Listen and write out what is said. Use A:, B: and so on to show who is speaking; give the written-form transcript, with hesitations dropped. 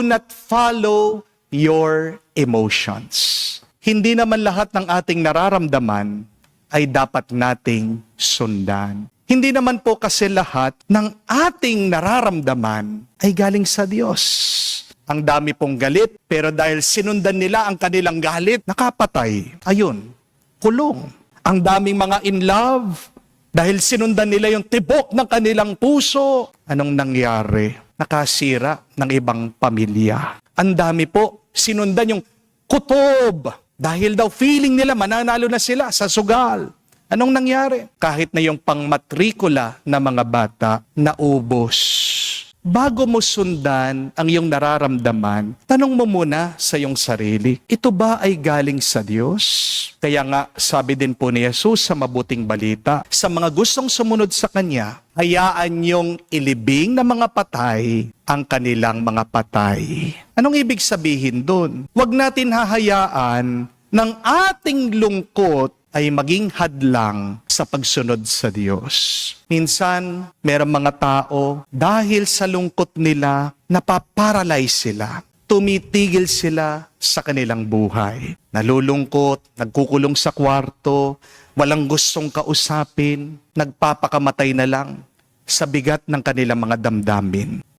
A: do not follow your emotions. Hindi naman lahat ng ating nararamdaman ay dapat nating sundan. Hindi naman po kasi lahat ng ating nararamdaman ay galing sa Diyos. Ang dami pong galit, pero dahil sinundan nila ang kanilang galit, nakapatay. Ayun, kulong. Ang daming mga in love, dahil sinundan nila yung tibok ng kanilang puso. Anong nangyari? Nakasira ng ibang pamilya. Ang dami po, sinundan yung kutob. Dahil daw feeling nila mananalo na sila sa sugal. Anong nangyari? Kahit na yung pangmatrikula na mga bata, naubos. Bago mo sundan ang iyong nararamdaman, tanong mo muna sa iyong sarili, ito ba ay galing sa Diyos? Kaya nga, sabi din po ni Jesus sa mabuting balita, sa mga gustong sumunod sa Kanya, hayaan niyong ilibing ng mga patay ang kanilang mga patay. Anong ibig sabihin dun? Huwag natin hahayaan ng ating lungkot ay maging hadlang sa pagsunod sa Diyos. Minsan, merong mga tao, dahil sa lungkot nila, napaparalyze sila. Tumitigil sila sa kanilang buhay. Nalulungkot, nagkukulong sa kwarto, walang gustong kausapin, nagpapakamatay na lang sa bigat ng kanilang mga damdamin.